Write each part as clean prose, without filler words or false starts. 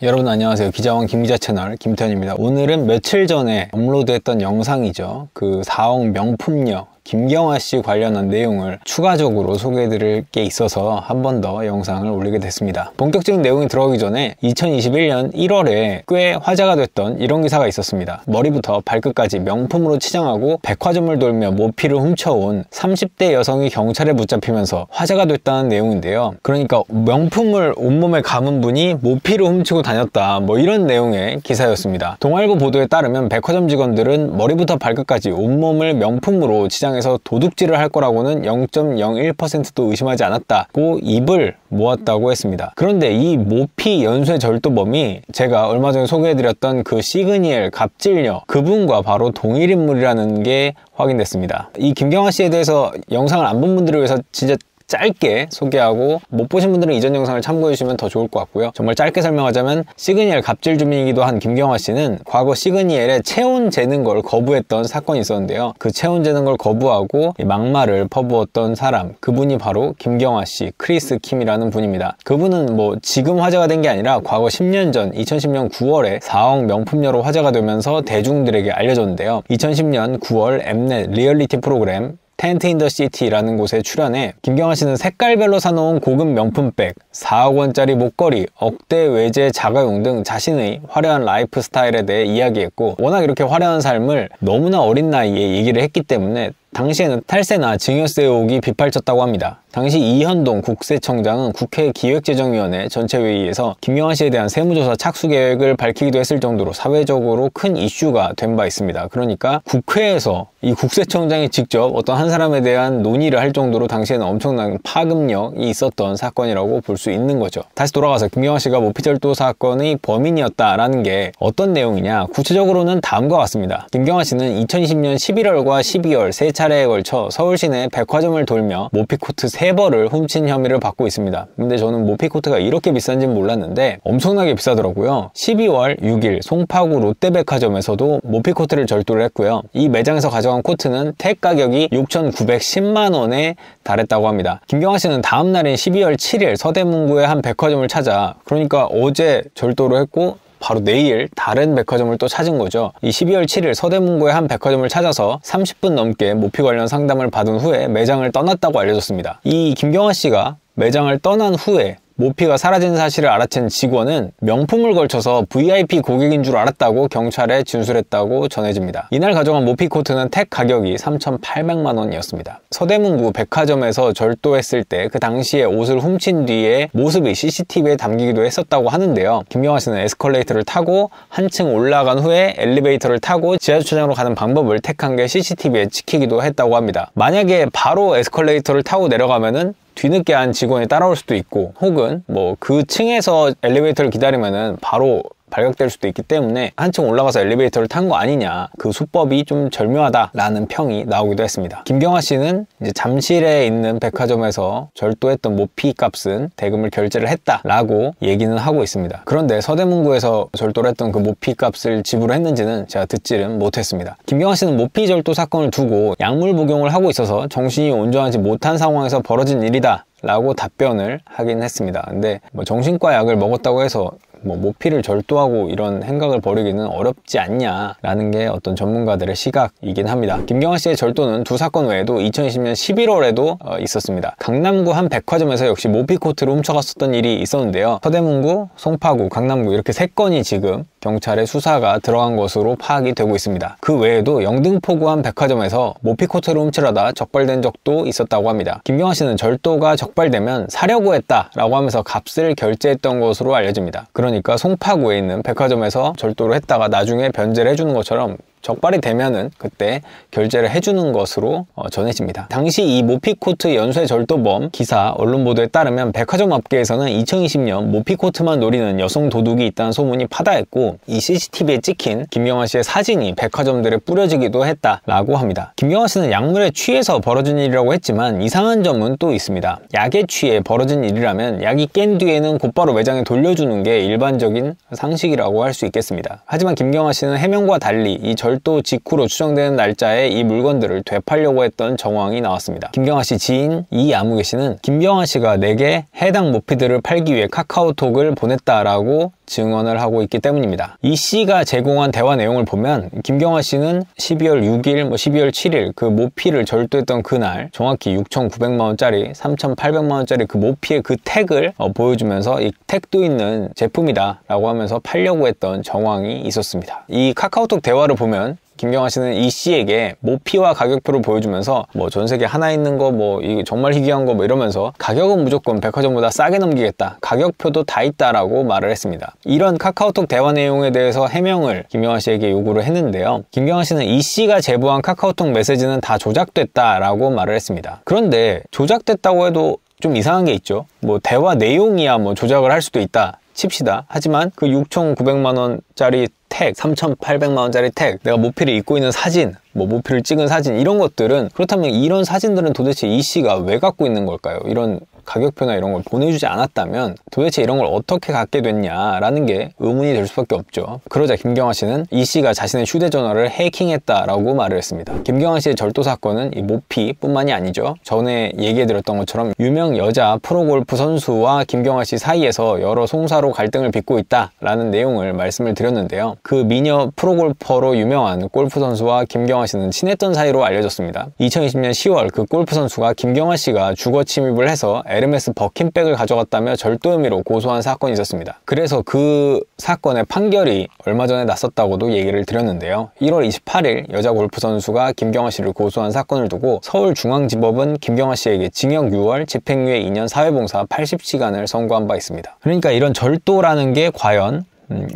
여러분 안녕하세요. 기자원 김기자 채널 김태현입니다. 오늘은 며칠 전에 업로드했던 영상이죠. 그 4억 명품녀 김경아 씨 관련한 내용을 추가적으로 소개해드릴 게 있어서 한 번 더 영상을 올리게 됐습니다. 본격적인 내용이 들어가기 전에 2021년 1월에 꽤 화제가 됐던 이런 기사가 있었습니다. 머리부터 발끝까지 명품으로 치장하고 백화점을 돌며 모피를 훔쳐온 30대 여성이 경찰에 붙잡히면서 화제가 됐다는 내용인데요. 그러니까 명품을 온몸에 감은 분이 모피를 훔치고 다녔다, 뭐 이런 내용의 기사였습니다. 동아일보 보도에 따르면 백화점 직원들은 머리부터 발끝까지 온몸을 명품으로 치장해 도둑질을 할 거라고는 0.01%도 의심하지 않았다고 입을 모았다고 했습니다. 그런데 이 모피 연쇄 절도범이 제가 얼마 전에 소개해드렸던 그 시그니엘 갑질녀 그분과 바로 동일 인물이라는 게 확인됐습니다. 이 김경아 씨에 대해서 영상을 안 본 분들을 위해서 진짜 짧게 소개하고, 못 보신 분들은 이전 영상을 참고해 주시면 더 좋을 것 같고요. 정말 짧게 설명하자면 시그니엘 갑질 주민이기도 한 김경아 씨는 과거 시그니엘에 체온 재는 걸 거부했던 사건이 있었는데요. 그 체온 재는 걸 거부하고 막말을 퍼부었던 사람, 그분이 바로 김경아 씨, 크리스 킴이라는 분입니다. 그분은 뭐 지금 화제가 된 게 아니라 과거 10년 전 2010년 9월에 4억 명품녀로 화제가 되면서 대중들에게 알려졌는데요. 2010년 9월 엠넷 리얼리티 프로그램 텐트 인 더 시티라는 곳에 출연해 김경아 씨는 색깔별로 사놓은 고급 명품백, 4억 원짜리 목걸이, 억대 외제 자가용 등 자신의 화려한 라이프 스타일에 대해 이야기했고, 워낙 이렇게 화려한 삶을 너무나 어린 나이에 얘기를 했기 때문에 당시에는 탈세나 증여세 의혹이 빗발쳤다고 합니다. 당시 이현동 국세청장은 국회 기획재정위원회 전체회의에서 김경아 씨에 대한 세무조사 착수 계획을 밝히기도 했을 정도로 사회적으로 큰 이슈가 된 바 있습니다. 그러니까 국회에서 이 국세청장이 직접 어떤 한 사람에 대한 논의를 할 정도로 당시에는 엄청난 파급력이 있었던 사건이라고 볼 수 있는 거죠. 다시 돌아가서 김경아 씨가 모피절도 사건의 범인이었다라는 게 어떤 내용이냐, 구체적으로는 다음과 같습니다. 김경아 씨는 2020년 11월과 12월 세 차례에 걸쳐 서울 시내 백화점을 돌며 모피코트 3벌을 훔친 혐의를 받고 있습니다. 근데 저는 모피코트가 이렇게 비싼지는 몰랐는데 엄청나게 비싸더라고요. 12월 6일 송파구 롯데백화점에서도 모피코트를 절도를 했고요. 이 매장에서 가져간 코트는 택 가격이 6,910만 원에 달했다고 합니다. 김경아 씨는 다음 날인 12월 7일 서대문구의 한 백화점을 찾아, 그러니까 어제 절도를 했고 바로 내일 다른 백화점을 또 찾은 거죠. 이 12월 7일 서대문구의 한 백화점을 찾아서 30분 넘게 모피 관련 상담을 받은 후에 매장을 떠났다고 알려졌습니다. 이 김경아 씨가 매장을 떠난 후에 모피가 사라진 사실을 알아챈 직원은 명품을 걸쳐서 VIP 고객인 줄 알았다고 경찰에 진술했다고 전해집니다. 이날 가져간 모피 코트는 택 가격이 3,800만 원이었습니다. 서대문구 백화점에서 절도했을 때 그 당시에 옷을 훔친 뒤에 모습이 CCTV에 담기기도 했었다고 하는데요. 김경아 씨는 에스컬레이터를 타고 한층 올라간 후에 엘리베이터를 타고 지하주차장으로 가는 방법을 택한 게 CCTV에 찍히기도 했다고 합니다. 만약에 바로 에스컬레이터를 타고 내려가면은 뒤늦게 한 직원이 따라올 수도 있고, 혹은 뭐 그 층에서 엘리베이터를 기다리면은 바로 발각될 수도 있기 때문에 한층 올라가서 엘리베이터를 탄 거 아니냐, 그 수법이 좀 절묘하다라는 평이 나오기도 했습니다. 김경아 씨는 이제 잠실에 있는 백화점에서 절도했던 모피 값은 대금을 결제를 했다라고 얘기는 하고 있습니다. 그런데 서대문구에서 절도를 했던 그 모피 값을 지불했는지는 제가 듣지는 못했습니다. 김경아 씨는 모피 절도 사건을 두고 약물 복용을 하고 있어서 정신이 온전하지 못한 상황에서 벌어진 일이다 라고 답변을 하긴 했습니다. 근데 뭐 정신과 약을 먹었다고 해서 뭐 모피를 절도하고 이런 행각을 벌이기는 어렵지 않냐라는 게 어떤 전문가들의 시각이긴 합니다. 김경아 씨의 절도는 두 사건 외에도 2020년 11월에도 있었습니다. 강남구 한 백화점에서 역시 모피코트를 훔쳐갔었던 일이 있었는데요. 서대문구, 송파구, 강남구 이렇게 3건이 지금 경찰의 수사가 들어간 것으로 파악이 되고 있습니다. 그 외에도 영등포구 한 백화점에서 모피코트를 훔치려다 적발된 적도 있었다고 합니다. 김경아 씨는 절도가 적발되면 사려고 했다라고 하면서 값을 결제했던 것으로 알려집니다. 그러니까 송파구에 있는 백화점에서 절도를 했다가 나중에 변제를 해주는 것처럼 적발이 되면은 그때 결제를 해주는 것으로 전해집니다. 당시 이 모피코트 연쇄 절도범 기사 언론 보도에 따르면 백화점 업계에서는 2020년 모피코트만 노리는 여성 도둑이 있다는 소문이 파다했고, 이 CCTV에 찍힌 김경아 씨의 사진이 백화점들에 뿌려지기도 했다라고 합니다. 김경아 씨는 약물에 취해서 벌어진 일이라고 했지만 이상한 점은 또 있습니다. 약에 취해 벌어진 일이라면 약이 깬 뒤에는 곧바로 매장에 돌려주는 게 일반적인 상식이라고 할 수 있겠습니다. 하지만 김경아 씨는 해명과 달리 이 절도 직후로 추정되는 날짜에 이 물건들을 되팔려고 했던 정황이 나왔습니다. 김경아 씨 지인 이아무개 씨는 김경아 씨가 내게 해당 모피들을 팔기 위해 카카오톡을 보냈다라고 증언을 하고 있기 때문입니다. 이 씨가 제공한 대화 내용을 보면 김경화 씨는 12월 6일, 12월 7일 그 모피를 절도했던 그날 정확히 6,900만 원짜리, 3,800만 원짜리 그 모피의 그 택을 보여주면서 이 택도 있는 제품이다 라고 하면서 팔려고 했던 정황이 있었습니다. 이 카카오톡 대화를 보면 김경화 씨는 이 씨에게 모피와 가격표를 보여주면서 뭐 전세계 하나 있는 거 뭐 이게 정말 희귀한 거 뭐 이러면서 가격은 무조건 백화점보다 싸게 넘기겠다, 가격표도 다 있다라고 말을 했습니다. 이런 카카오톡 대화 내용에 대해서 해명을 김경화 씨에게 요구를 했는데요. 김경화 씨는 이 씨가 제보한 카카오톡 메시지는 다 조작됐다라고 말을 했습니다. 그런데 조작됐다고 해도 좀 이상한 게 있죠. 뭐 대화 내용이야 뭐 조작을 할 수도 있다 칩시다. 하지만 그 6,900만 원짜리 택, 3,800만 원짜리 택, 내가 모피를 입고 있는 사진, 뭐 모피를 찍은 사진, 이런 것들은, 그렇다면 이런 사진들은 도대체 이 씨가 왜 갖고 있는 걸까요? 이런 가격표나 이런 걸 보내주지 않았다면 도대체 이런 걸 어떻게 갖게 됐냐라는 게 의문이 될 수밖에 없죠. 그러자 김경화 씨는 이 씨가 자신의 휴대전화를 해킹했다라고 말을 했습니다. 김경화 씨의 절도 사건은 이 모피뿐만이 아니죠. 전에 얘기해드렸던 것처럼 유명 여자 프로골프 선수와 김경화 씨 사이에서 여러 송사로 갈등을 빚고 있다라는 내용을 말씀을 드렸는데요. 그 미녀 프로골퍼로 유명한 골프 선수와 김경화 씨는 친했던 사이로 알려졌습니다. 2020년 10월 그 골프 선수가 김경화 씨가 주거 침입을 해서 에르메스 버킨백을 가져갔다며 절도 혐의로 고소한 사건이 있었습니다. 그래서 그 사건의 판결이 얼마 전에 났었다고도 얘기를 드렸는데요. 1월 28일 여자 골프 선수가 김경화 씨를 고소한 사건을 두고 서울중앙지법은 김경화 씨에게 징역 6월, 집행유예 2년, 사회봉사 80시간을 선고한 바 있습니다. 그러니까 이런 절도라는 게 과연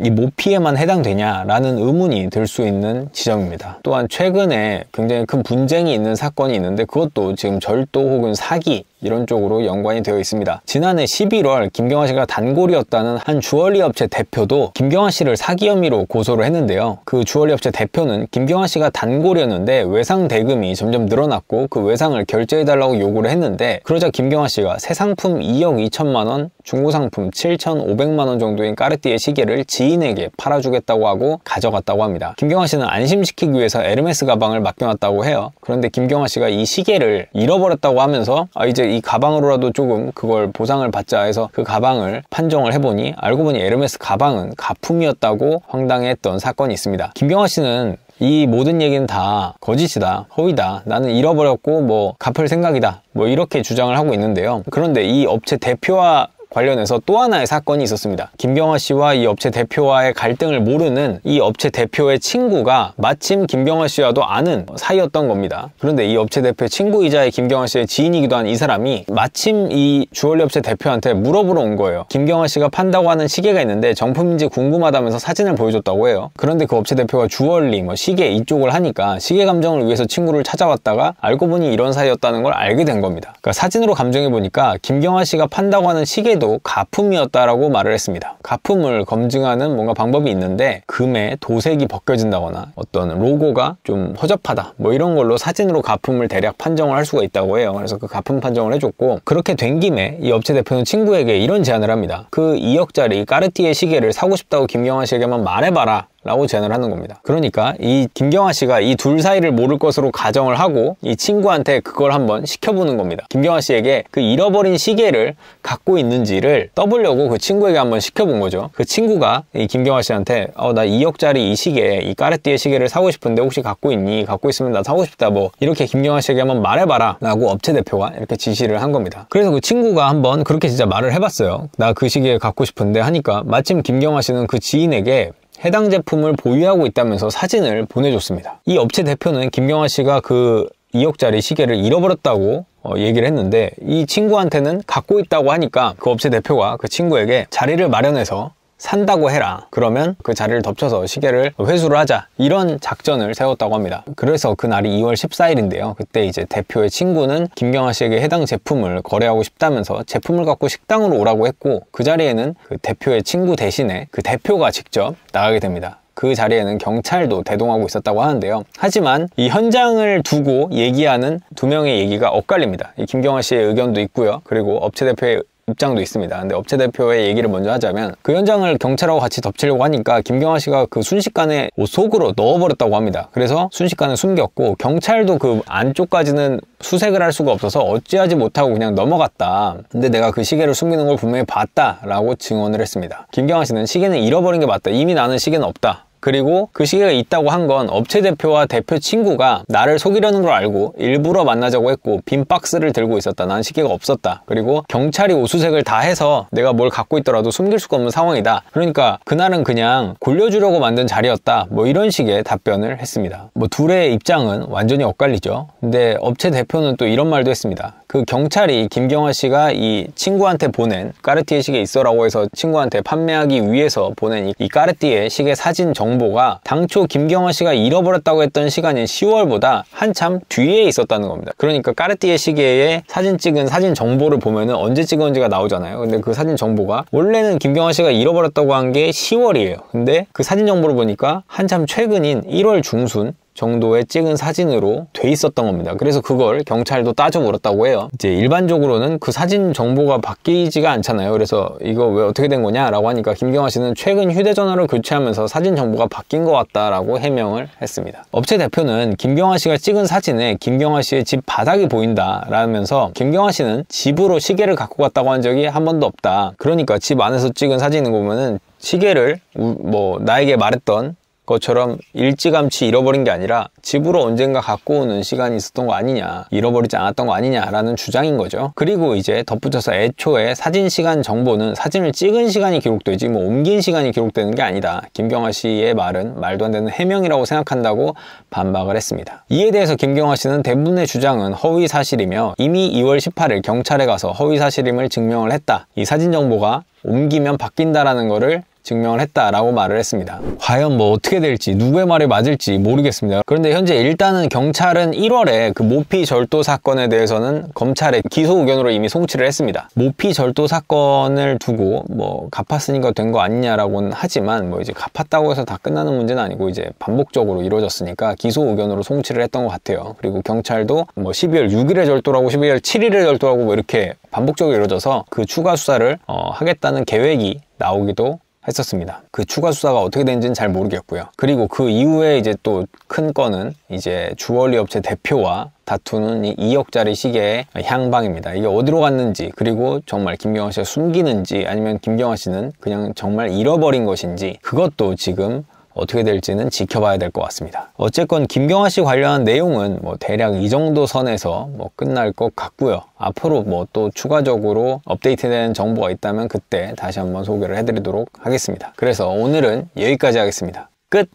이 모피에만 해당되냐라는 의문이 들 수 있는 지점입니다. 또한 최근에 굉장히 큰 분쟁이 있는 사건이 있는데 그것도 지금 절도 혹은 사기 이런 쪽으로 연관이 되어 있습니다. 지난해 11월 김경화 씨가 단골이었다는 한 주얼리 업체 대표도 김경화 씨를 사기 혐의로 고소를 했는데요. 그 주얼리 업체 대표는 김경화 씨가 단골이었는데 외상 대금이 점점 늘어났고 그 외상을 결제해달라고 요구를 했는데 그러자 김경화 씨가 새 상품 2억 2천만 원, 중고 상품 7,500만 원 정도인 까르띠에 시계를 지인에게 팔아주겠다고 하고 가져갔다고 합니다. 김경화 씨는 안심시키기 위해서 에르메스 가방을 맡겨놨다고 해요. 그런데 김경화 씨가 이 시계를 잃어버렸다고 하면서 이제 이 가방으로라도 조금 그걸 보상을 받자 해서 그 가방을 판정을 해보니 알고 보니 에르메스 가방은 가품이었다고 황당해했던 사건이 있습니다. 김경화 씨는 이 모든 얘기는 다 거짓이다, 허위다, 나는 잃어버렸고 뭐 갚을 생각이다, 뭐 이렇게 주장을 하고 있는데요. 그런데 이 업체 대표와 관련해서 또 하나의 사건이 있었습니다. 김경화 씨와 이 업체 대표와의 갈등을 모르는 이 업체 대표의 친구가 마침 김경화 씨와도 아는 사이였던 겁니다. 그런데 이 업체 대표의 친구이자 김경화 씨의 지인이기도 한 이 사람이 마침 이 주얼리 업체 대표한테 물어보러 온 거예요. 김경화 씨가 판다고 하는 시계가 있는데 정품인지 궁금하다면서 사진을 보여줬다고 해요. 그런데 그 업체 대표가 주얼리, 뭐 시계 이쪽을 하니까 시계 감정을 위해서 친구를 찾아왔다가 알고 보니 이런 사이였다는 걸 알게 된 겁니다. 그러니까 사진으로 감정해보니까 김경화 씨가 판다고 하는 시계도 가품이었다라고 말을 했습니다. 가품을 검증하는 뭔가 방법이 있는데 금에 도색이 벗겨진다거나 어떤 로고가 좀 허접하다 뭐 이런 걸로 사진으로 가품을 대략 판정을 할 수가 있다고 해요. 그래서 그 가품 판정을 해줬고 그렇게 된 김에 이 업체 대표는 친구에게 이런 제안을 합니다. 그 2억짜리 까르띠에 시계를 사고 싶다고 김경화 씨에게만 말해봐라 라고 제안을 하는 겁니다. 그러니까 이 김경화 씨가 이 둘 사이를 모를 것으로 가정을 하고 이 친구한테 그걸 한번 시켜보는 겁니다. 김경화 씨에게 그 잃어버린 시계를 갖고 있는지를 떠보려고 그 친구에게 한번 시켜본 거죠. 그 친구가 이 김경화 씨한테 나 2억짜리 이 시계, 이 까르띠에 시계를 사고 싶은데 혹시 갖고 있니? 갖고 있으면 나 사고 싶다 뭐 이렇게 김경화 씨에게 한번 말해봐라 라고 업체 대표가 이렇게 지시를 한 겁니다. 그래서 그 친구가 한번 그렇게 진짜 말을 해봤어요. 나 그 시계 갖고 싶은데 하니까 마침 김경화 씨는 그 지인에게 해당 제품을 보유하고 있다면서 사진을 보내줬습니다. 이 업체 대표는 김경화 씨가 그 2억짜리 시계를 잃어버렸다고 얘기를 했는데 이 친구한테는 갖고 있다고 하니까 그 업체 대표가 그 친구에게 자리를 마련해서 산다고 해라. 그러면 그 자리를 덮쳐서 시계를 회수를 하자. 이런 작전을 세웠다고 합니다. 그래서 그날이 2월 14일인데요. 그때 이제 대표의 친구는 김경화 씨에게 해당 제품을 거래하고 싶다면서 제품을 갖고 식당으로 오라고 했고 그 자리에는 그 대표의 친구 대신에 그 대표가 직접 나가게 됩니다. 그 자리에는 경찰도 대동하고 있었다고 하는데요. 하지만 이 현장을 두고 얘기하는 두 명의 얘기가 엇갈립니다. 이 김경화 씨의 의견도 있고요. 그리고 업체 대표의 입장도 있습니다. 근데 업체 대표의 얘기를 먼저 하자면 그 현장을 경찰하고 같이 덮치려고 하니까 김경아 씨가 그 순식간에 속으로 넣어버렸다고 합니다. 그래서 순식간에 숨겼고 경찰도 그 안쪽까지는 수색을 할 수가 없어서 어찌하지 못하고 그냥 넘어갔다. 근데 내가 그 시계를 숨기는 걸 분명히 봤다라고 증언을 했습니다. 김경아 씨는 시계는 잃어버린 게 맞다. 이미 나는 시계는 없다. 그리고 그 시계가 있다고 한 건 업체 대표와 대표 친구가 나를 속이려는 걸 알고 일부러 만나자고 했고 빈 박스를 들고 있었다. 난 시계가 없었다. 그리고 경찰이 오수색을 다 해서 내가 뭘 갖고 있더라도 숨길 수가 없는 상황이다. 그러니까 그날은 그냥 골려주려고 만든 자리였다. 뭐 이런 식의 답변을 했습니다. 뭐 둘의 입장은 완전히 엇갈리죠. 근데 업체 대표는 또 이런 말도 했습니다. 그 경찰이 김경아 씨가 이 친구한테 보낸 까르띠에 시계 있어라고 해서 친구한테 판매하기 위해서 보낸 이 까르띠에 시계 사진 정보가 당초 김경아 씨가 잃어버렸다고 했던 시간인 10월보다 한참 뒤에 있었다는 겁니다. 그러니까 까르띠에 시계에 사진 찍은 사진 정보를 보면은 언제 찍었는지가 나오잖아요. 근데 그 사진 정보가 원래는 김경아 씨가 잃어버렸다고 한 게 10월이에요. 근데 그 사진 정보를 보니까 한참 최근인 1월 중순 정도에 찍은 사진으로 돼 있었던 겁니다. 그래서 그걸 경찰도 따져 물었다고 해요. 이제 일반적으로는 그 사진 정보가 바뀌지가 않잖아요. 그래서 이거 왜 어떻게 된 거냐 라고 하니까 김경아 씨는 최근 휴대전화를 교체하면서 사진 정보가 바뀐 것 같다라고 해명을 했습니다. 업체 대표는 김경아 씨가 찍은 사진에 김경아 씨의 집 바닥이 보인다 라면서 김경아 씨는 집으로 시계를 갖고 갔다고 한 적이 한 번도 없다. 그러니까 집 안에서 찍은 사진을 보면은 시계를 뭐 나에게 말했던 것처럼 일찌감치 잃어버린 게 아니라 집으로 언젠가 갖고 오는 시간이 있었던 거 아니냐, 잃어버리지 않았던 거 아니냐라는 주장인 거죠. 그리고 이제 덧붙여서 애초에 사진 시간 정보는 사진을 찍은 시간이 기록되지 뭐 옮긴 시간이 기록되는 게 아니다. 김경아 씨의 말은 말도 안 되는 해명이라고 생각한다고 반박을 했습니다. 이에 대해서 김경아 씨는 대부분의 주장은 허위 사실이며 이미 2월 18일 경찰에 가서 허위 사실임을 증명을 했다. 이 사진 정보가 옮기면 바뀐다라는 거를 증명을 했다라고 말을 했습니다. 과연 뭐 어떻게 될지 누구의 말이 맞을지 모르겠습니다. 그런데 현재 일단은 경찰은 1월에 그 모피 절도 사건에 대해서는 검찰에 기소 의견으로 이미 송치를 했습니다. 모피 절도 사건을 두고 뭐 갚았으니까 된 거 아니냐라고는 하지만 뭐 이제 갚았다고 해서 다 끝나는 문제는 아니고 이제 반복적으로 이루어졌으니까 기소 의견으로 송치를 했던 것 같아요. 그리고 경찰도 뭐 12월 6일에 절도라고 12월 7일에 절도라고 뭐 이렇게 반복적으로 이루어져서 그 추가 수사를 하겠다는 계획이 나오기도 했었습니다. 그 추가 수사가 어떻게 되는지는 잘 모르겠고요. 그리고 그 이후에 이제 또 큰 건은 이제 주얼리 업체 대표와 다투는 이 2억짜리 시계의 향방입니다. 이게 어디로 갔는지, 그리고 정말 김경아 씨가 숨기는지 아니면 김경아 씨는 그냥 정말 잃어버린 것인지, 그것도 지금 어떻게 될지는 지켜봐야 될 것 같습니다. 어쨌건 김경아 씨 관련한 내용은 뭐 대략 이 정도 선에서 뭐 끝날 것 같고요. 앞으로 뭐 또 추가적으로 업데이트된 정보가 있다면 그때 다시 한번 소개를 해드리도록 하겠습니다. 그래서 오늘은 여기까지 하겠습니다. 끝!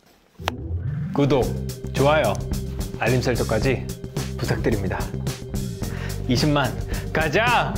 구독, 좋아요, 알림 설정까지 부탁드립니다. 20만 가자!